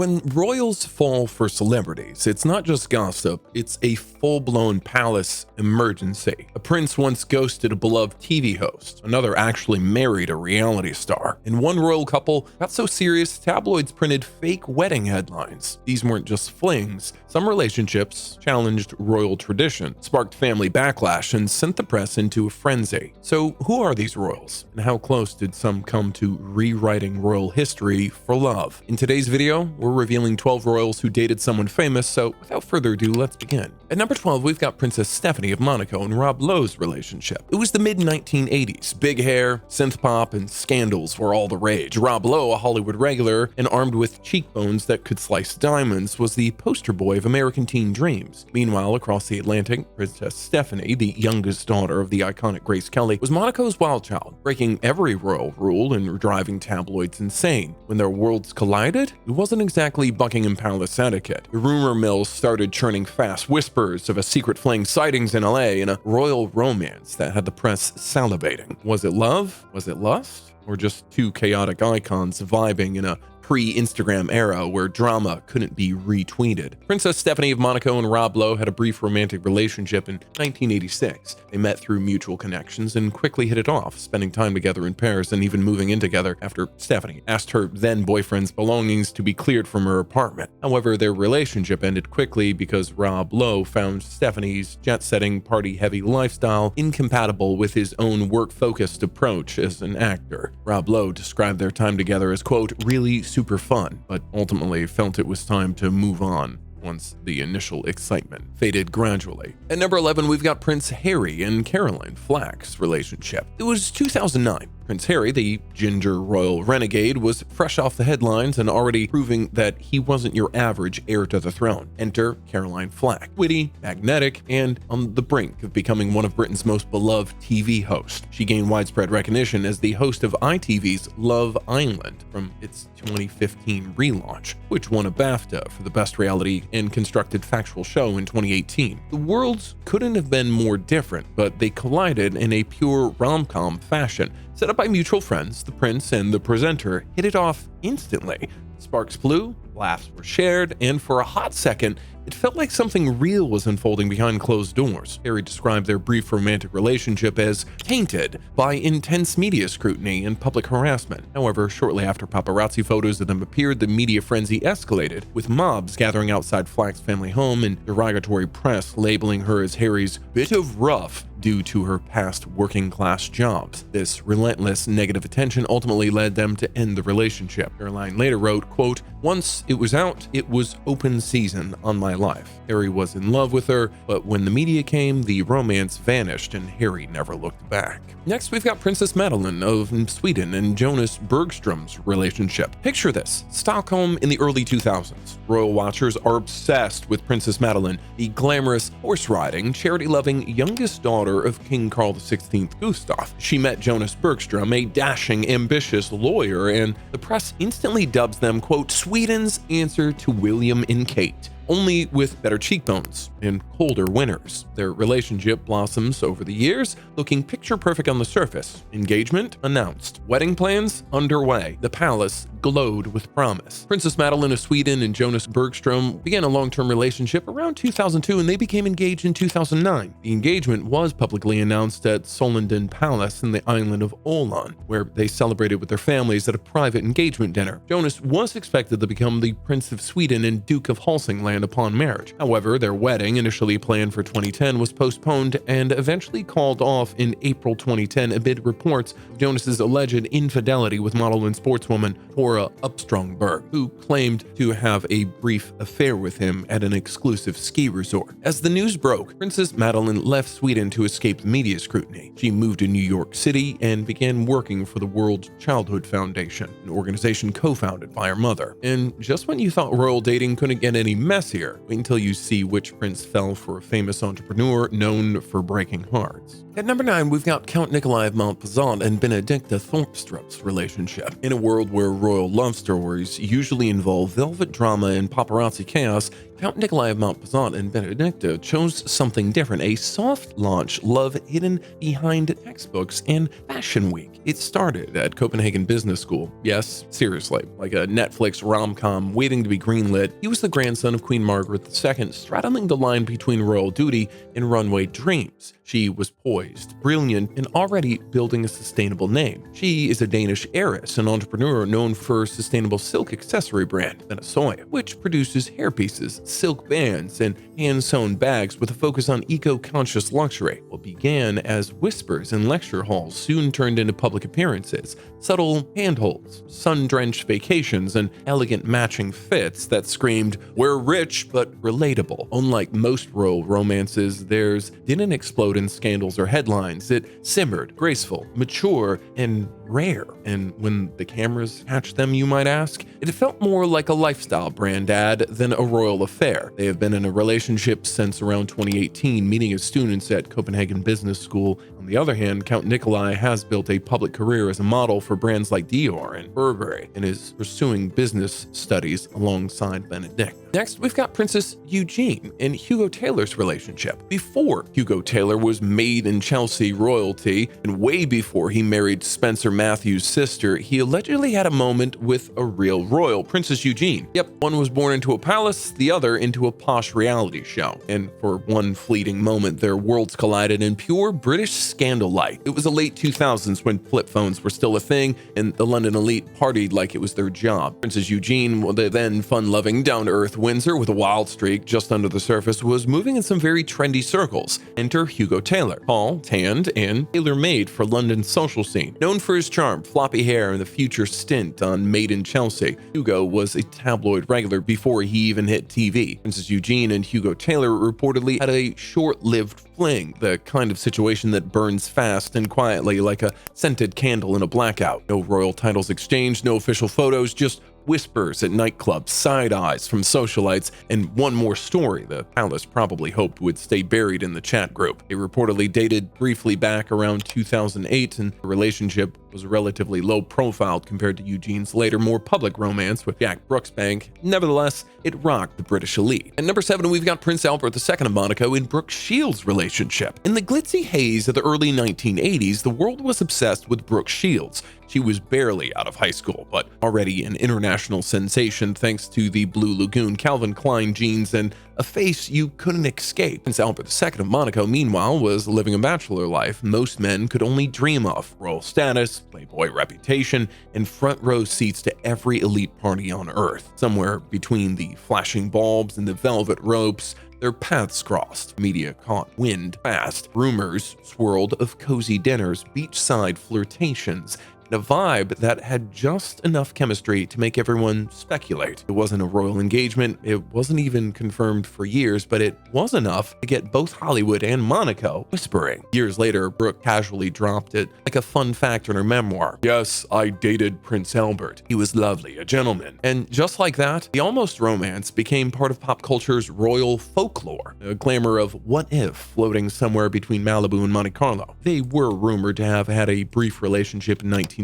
When royals fall for celebrities, it's not just gossip, it's a full-blown palace emergency. A prince once ghosted a beloved TV host, another actually married a reality star, and one royal couple got so serious tabloids printed fake wedding headlines. These weren't just flings. Some relationships challenged royal tradition, sparked family backlash, and sent the press into a frenzy. So who are these royals, and how close did some come to rewriting royal history for love? In today's video, we're revealing 12 royals who dated someone famous, so without further ado, let's begin. At number 12, we've got Princess Stephanie of Monaco and Rob Lowe's relationship. It was the mid-1980s. Big hair, synth pop, and scandals were all the rage. Rob Lowe, a Hollywood regular and armed with cheekbones that could slice diamonds, was the poster boy of American teen dreams. Meanwhile, across the Atlantic, Princess Stephanie, the youngest daughter of the iconic Grace Kelly, was Monaco's wild child, breaking every royal rule and driving tabloids insane. When their worlds collided, it wasn't exactly Buckingham Palace etiquette. The rumor mills started churning fast whispers of a secret fling sightings in LA and a royal romance that had the press salivating. Was it love? Was it lust? Or just two chaotic icons vibing in a pre-Instagram era where drama couldn't be retweeted? Princess Stephanie of Monaco and Rob Lowe had a brief romantic relationship in 1986. They met through mutual connections and quickly hit it off, spending time together in Paris and even moving in together after Stephanie asked her then-boyfriend's belongings to be cleared from her apartment. However, their relationship ended quickly because Rob Lowe found Stephanie's jet-setting, party-heavy lifestyle incompatible with his own work-focused approach as an actor. Rob Lowe described their time together as, quote, really super fun, but ultimately felt it was time to move on once the initial excitement faded gradually. At number 11, we've got Prince Harry and Caroline Flack's relationship. It was 2009. Prince Harry, the ginger royal renegade, was fresh off the headlines and already proving that he wasn't your average heir to the throne. Enter Caroline Flack, witty, magnetic, and on the brink of becoming one of Britain's most beloved TV hosts. She gained widespread recognition as the host of ITV's Love Island from its 2015 relaunch, which won a BAFTA for the best reality and constructed factual show in 2018. The worlds couldn't have been more different, but they collided in a pure rom-com fashion. Set up by mutual friends, the prince and the presenter hit it off instantly. Sparks flew, laughs were shared, and for a hot second, it felt like something real was unfolding behind closed doors. Harry described their brief romantic relationship as tainted by intense media scrutiny and public harassment. However, shortly after paparazzi photos of them appeared, the media frenzy escalated, with mobs gathering outside Flack's family home and derogatory press labeling her as Harry's bit of rough due to her past working-class jobs. This relentless negative attention ultimately led them to end the relationship. Caroline later wrote, quote, once it was out, it was open season on my life. Harry was in love with her, but when the media came, the romance vanished and Harry never looked back. Next, we've got Princess Meline of Sweden and Jonas Bergstrom's relationship. Picture this: Stockholm in the early 2000s. Royal watchers are obsessed with Princess Meline, the glamorous, horse-riding, charity-loving youngest daughter of King Carl XVI Gustaf. She met Jonas Bergstrom, a dashing, ambitious lawyer, and the press instantly dubs them, quote, Sweden's answer to William and Kate, only with better cheekbones and colder winters. Their relationship blossoms over the years, looking picture perfect on the surface. Engagement announced. Wedding plans underway. The palace glowed with promise. Princess Meline of Sweden and Jonas Bergstrom began a long-term relationship around 2002, and they became engaged in 2009. The engagement was publicly announced at Sollenden Palace in the island of Åland, where they celebrated with their families at a private engagement dinner. Jonas was expected to become the Prince of Sweden and Duke of Hälsingland upon marriage. However, their wedding, initially planned for 2010, was postponed and eventually called off in April 2010 amid reports of Jonas's alleged infidelity with model and sportswoman Tora Upströmberg, who claimed to have a brief affair with him at an exclusive ski resort. As the news broke, Princess Meline left Sweden to escape media scrutiny. She moved to New York City and began working for the World Childhood Foundation, an organization co-founded by her mother. And just when you thought royal dating couldn't get any messier, wait until you see which prince fell for a famous entrepreneur known for breaking hearts. At number 9, we've got Count Nikolai of Montpezat and Benedicta Thorpstrup's relationship. In a world where royal love stories usually involve velvet drama and paparazzi chaos, Count Nikolai of Montpezat and Benedicta chose something different, a soft launch love hidden behind textbooks and Fashion Week. It started at Copenhagen Business School. Yes, seriously, like a Netflix rom-com waiting to be greenlit. He was the grandson of Queen Margaret II, straddling the line between royal duty and runway dreams. She was poised, brilliant, and already building a sustainable name. She is a Danish heiress, an entrepreneur known for sustainable silk accessory brand, Venezuela, which produces hairpieces, silk bands, and hand-sewn bags with a focus on eco-conscious luxury. What began as whispers in lecture halls soon turned into public appearances, subtle handholds, sun-drenched vacations, and elegant matching fits that screamed, "We're rich but relatable." Unlike most royal romances, theirs didn't explode in scandals or headlines. It simmered, graceful, mature, and rare. And when the cameras catch them, you might ask, it felt more like a lifestyle brand ad than a royal affair. They have been in a relationship since around 2018, meeting as students at Copenhagen Business School. On the other hand, Count Nikolai has built a public career as a model for brands like Dior and Burberry and is pursuing business studies alongside Benedicta. Next, we've got Princess Eugene and Hugo Taylor's relationship. Before Hugo Taylor was made in Chelsea royalty, and way before he married Spencer Matthews' sister, he allegedly had a moment with a real royal, Princess Eugene. Yep, one was born into a palace, the other into a posh reality show. And for one fleeting moment, their worlds collided in pure British scandal light. It was the late 2000s when flip phones were still a thing, and the London elite partied like it was their job. Princess Eugene, the then fun-loving, down-to-earth Windsor with a wild streak just under the surface, was moving in some very trendy circles. Enter Hugo Taylor, tall, tanned, and tailor-made for London's social scene. Known for his charm, floppy hair, and the future stint on Made in Chelsea, Hugo was a tabloid regular before he even hit TV. Princess Eugene and Hugo Taylor reportedly had a short-lived fling, the kind of situation that burns fast and quietly like a scented candle in a blackout. No royal titles exchanged, no official photos, just whispers at nightclubs, side eyes from socialites, and one more story the palace probably hoped would stay buried in the chat group. They reportedly dated briefly back around 2008, and the relationship was relatively low profile compared to Eugene's later, more public romance with Jack Brooksbank. Nevertheless, it rocked the British elite. At number 7, we've got Prince Albert II of Monaco and Brooke Shields' relationship. In the glitzy haze of the early 1980s, the world was obsessed with Brooke Shields. She was barely out of high school, but already an international sensation thanks to the Blue Lagoon Calvin Klein jeans and a face you couldn't escape. Prince Albert II of Monaco, meanwhile, was living a bachelor life most men could only dream of: royal status, playboy reputation, and front row seats to every elite party on earth. Somewhere between the flashing bulbs and the velvet ropes, their paths crossed. Media caught wind fast. Rumors swirled of cozy dinners, beachside flirtations, and a vibe that had just enough chemistry to make everyone speculate. It wasn't a royal engagement, it wasn't even confirmed for years, but it was enough to get both Hollywood and Monaco whispering. Years later, Brooke casually dropped it like a fun fact in her memoir. "Yes, I dated Prince Albert. He was lovely, a gentleman." And just like that, the almost romance became part of pop culture's royal folklore, a glamour of what if floating somewhere between Malibu and Monte Carlo. They were rumored to have had a brief relationship in 1979,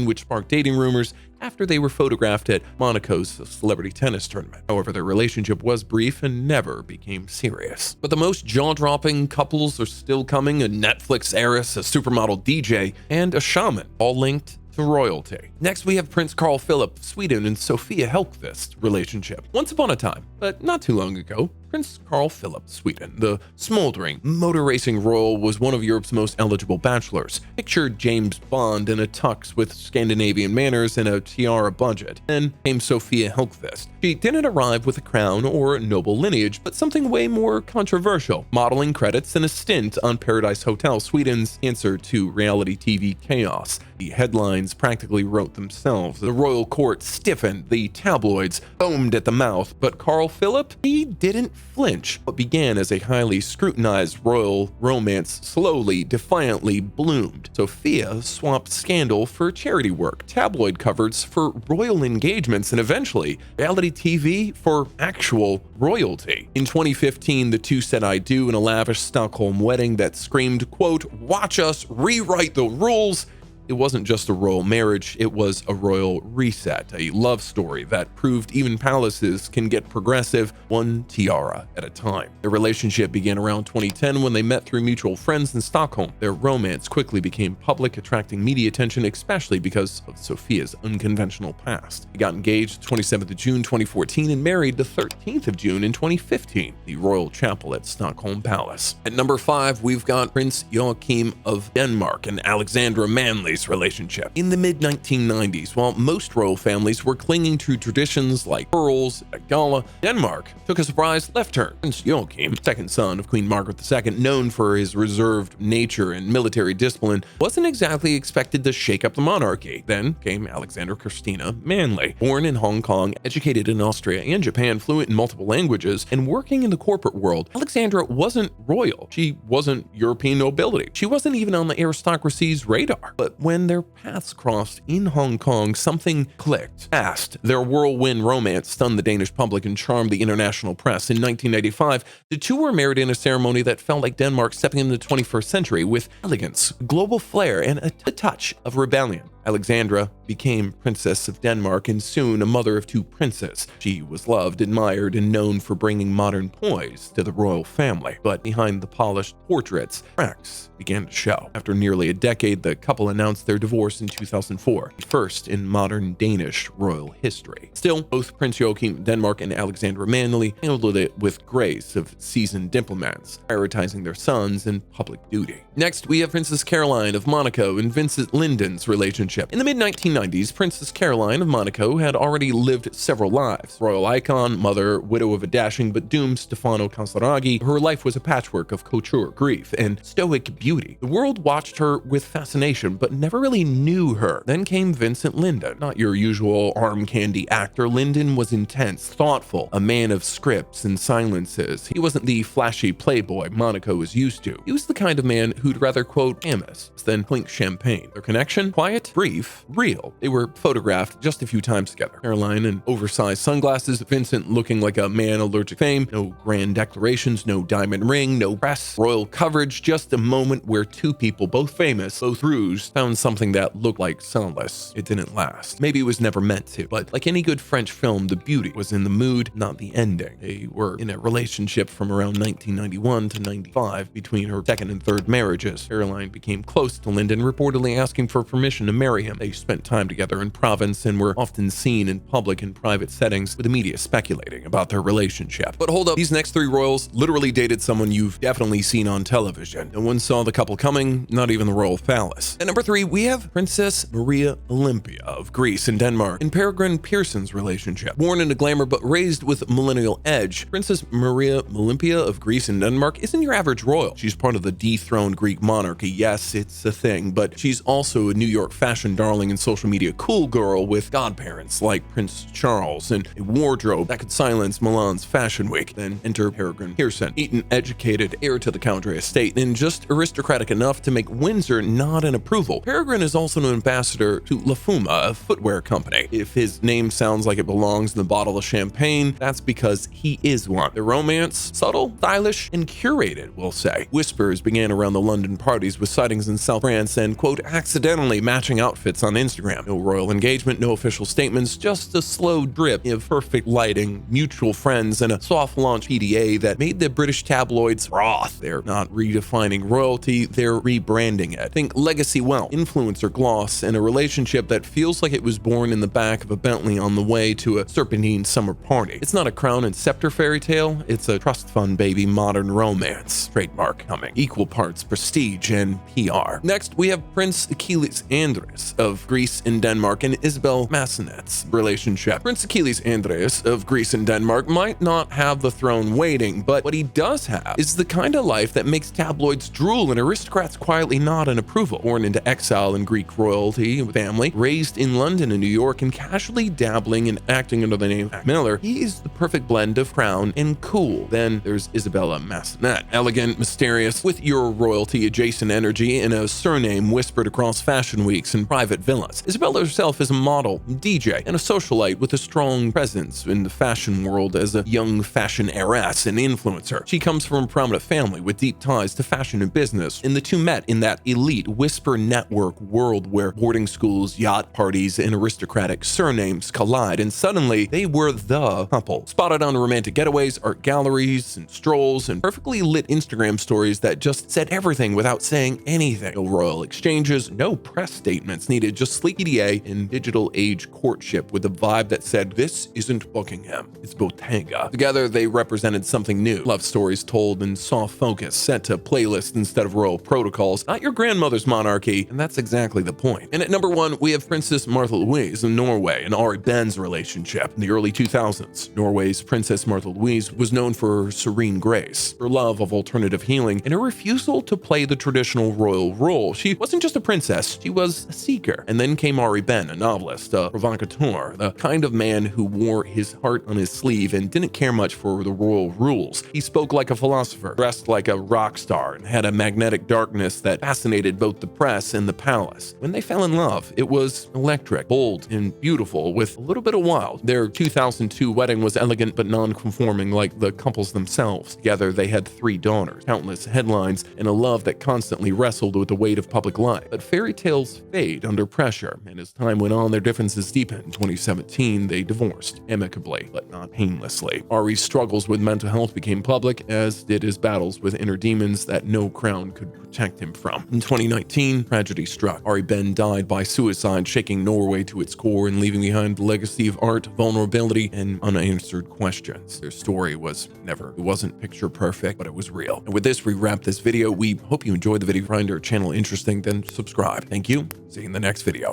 which sparked dating rumors after they were photographed at Monaco's celebrity tennis tournament. However, their relationship was brief and never became serious. But the most jaw-dropping couples are still coming: a Netflix heiress, a supermodel DJ, and a shaman, all linked to royalty. Next, we have Prince Carl Philip of Sweden and Sofia Hellqvist relationship. Once upon a time, but not too long ago, Prince Carl Philip, Sweden, the smoldering motor racing royal, was one of Europe's most eligible bachelors. Picture James Bond in a tux with Scandinavian manners and a tiara budget. Then came Sofia Hellqvist. She didn't arrive with a crown or a noble lineage, but something way more controversial: modeling credits and a stint on Paradise Hotel, Sweden's answer to reality TV chaos. The headlines practically wrote themselves. The royal court stiffened, the tabloids foamed at the mouth, but Carl Philip, he didn't flinch. What began as a highly scrutinized royal romance slowly, defiantly bloomed. Sofia swapped scandal for charity work, tabloid covers for royal engagements, and eventually reality TV for actual royalty. In 2015, the two said "I do" in a lavish Stockholm wedding that screamed, quote, "Watch us rewrite the rules." It wasn't just a royal marriage, it was a royal reset, a love story that proved even palaces can get progressive one tiara at a time. Their relationship began around 2010 when they met through mutual friends in Stockholm. Their romance quickly became public, attracting media attention, especially because of Sofia's unconventional past. They got engaged 27th of June 2014 and married the 13th of June in 2015, the Royal Chapel at Stockholm Palace. At number 5, we've got Prince Joachim of Denmark and Alexandra Manley's relationship. In the mid-1990s, while most royal families were clinging to traditions like pearls at gala, Denmark took a surprise left turn. Prince Joachim, second son of Queen Margaret II, known for his reserved nature and military discipline, wasn't exactly expected to shake up the monarchy. Then came Alexandra Christina Manley, born in Hong Kong, educated in Austria and Japan, fluent in multiple languages, and working in the corporate world. Alexandra wasn't royal. She wasn't European nobility. She wasn't even on the aristocracy's radar. But when their paths crossed in Hong Kong, something clicked fast. Their whirlwind romance stunned the Danish public and charmed the international press. In 1995, the two were married in a ceremony that felt like Denmark stepping into the 21st century with elegance, global flair, and a touch of rebellion. Alexandra became Princess of Denmark and soon a mother of 2 princes. She was loved, admired, and known for bringing modern poise to the royal family. But behind the polished portraits, cracks began to show. After nearly a decade, the couple announced their divorce in 2004, the first in modern Danish royal history. Still, both Prince Joachim of Denmark and Alexandra Manley handled it with grace of seasoned diplomats, prioritizing their sons and public duty. Next, we have Princess Caroline of Monaco and Vincent Lindon's relationship. In the mid-1990s, Princess Caroline of Monaco had already lived several lives. Royal icon, mother, widow of a dashing but doomed Stefano Casaraghi, her life was a patchwork of couture, grief, and stoic beauty. The world watched her with fascination but never really knew her. Then came Vincent Lindon. Not your usual arm candy actor, Lindon was intense, thoughtful, a man of scripts and silences. He wasn't the flashy playboy Monaco was used to. He was the kind of man who'd rather quote Amos than clink champagne. Their connection? Quiet, brief, real. They were photographed just a few times together. Caroline in oversized sunglasses, Vincent looking like a man allergic to fame. No grand declarations, no diamond ring, no press, royal coverage, just a moment where two people, both famous, both rouged, found something that looked like sunless. It didn't last. Maybe it was never meant to, but like any good French film, the beauty was in the mood, not the ending. They were in a relationship from around 1991 to 95 between her second and third marriages. Caroline became close to Lindon, reportedly asking for permission to marry him. They spent time together in Provence and were often seen in public and private settings, with the media speculating about their relationship. But hold up, these next 3 royals literally dated someone you've definitely seen on television. No one saw the couple coming, not even the royal phallus. At number 3, we have Princess Maria-Olympia of Greece and Denmark and Peregrine Pearson's relationship. Born into glamour but raised with millennial edge, Princess Maria-Olympia of Greece and Denmark isn't your average royal. She's part of the dethroned Greek monarchy. Yes, it's a thing, but she's also a New York fashion darling and social media cool girl with godparents like Prince Charles and a wardrobe that could silence Milan's Fashion Week. Then enter Peregrine Pearson, Eton educated, heir to the Country estate, and just aristocratic enough to make Windsor nod in approval. Peregrine is also an ambassador to La Fuma, a footwear company. If his name sounds like it belongs in the bottle of champagne, that's because he is one. The romance, subtle, stylish, and curated, we'll say. Whispers began around the London parties with sightings in South France and, quote, accidentally matching outfits on Instagram. No royal engagement, no official statements, just a slow drip of perfect lighting, mutual friends, and a soft launch PDA that made the British tabloids froth. They're not redefining royalty, they're rebranding it. Think legacy wealth, influencer gloss, and a relationship that feels like it was born in the back of a Bentley on the way to a serpentine summer party. It's not a crown and scepter fairy tale, it's a trust fund baby modern romance. Trademark coming. Equal parts prestige and PR. Next, we have Prince Achilles-Andreas of Greece and Denmark and Isabel Massenet's relationship. Prince Achilles-Andreas of Greece and Denmark might not have the throne waiting, but what he does have is the kind of life that makes tabloids drool and aristocrats quietly nod in approval. Born into exile in Greek royalty family, raised in London and New York, and casually dabbling and acting under the name Mac Miller, he is the perfect blend of crown and cool. Then there's Isabella Massenet, elegant, mysterious, with your royalty adjacent energy and a surname whispered across fashion weeks and in private villas. Isabella herself is a model, DJ, and a socialite with a strong presence in the fashion world as a young fashion heiress and influencer. She comes from a prominent family with deep ties to fashion and business, and the two met in that elite whisper network world where boarding schools, yacht parties, and aristocratic surnames collide, and suddenly they were the couple. Spotted on romantic getaways, art galleries, and strolls, and perfectly lit Instagram stories that just said everything without saying anything. No royal exchanges, no press statements needed, just sleek EDA and digital age courtship with a vibe that said, this isn't Buckingham, it's Bottega. Together, they represented something new. Love stories told in soft focus, set to playlists instead of royal protocols. Not your grandmother's monarchy, and that's exactly the point. And at number 1, we have Princess Martha Louise of Norway and Ari Ben's relationship. In the early 2000s, Norway's Princess Martha Louise was known for her serene grace, her love of alternative healing, and her refusal to play the traditional royal role. She wasn't just a princess, she was a seeker. And then came Ari Ben, a novelist, a provocateur, the kind of man who wore his heart on his sleeve and didn't care much for the royal rules. He spoke like a philosopher, dressed like a rock star, and had a magnetic darkness that fascinated both the press and the palace. When they fell in love, it was electric, bold, and beautiful, with a little bit of wild. Their 2002 wedding was elegant but non-conforming like the couples themselves. Together, they had 3 daughters, countless headlines, and a love that constantly wrestled with the weight of public life. But fairy tales fade under pressure, and as time went on, their differences deepened. In 2017, they divorced, amicably, but not painlessly. Ari's struggles with mental health became public, as did his battles with inner demons that no crown could protect him from. In 2019, tragedy struck. Ari Ben died by suicide, shaking Norway to its core and leaving behind a legacy of art, vulnerability, and unanswered questions. Their story it wasn't picture perfect, but it was real. And with this, we wrap this video. We hope you enjoyed the video. If you find our channel interesting, then subscribe. Thank you. See you in the next video.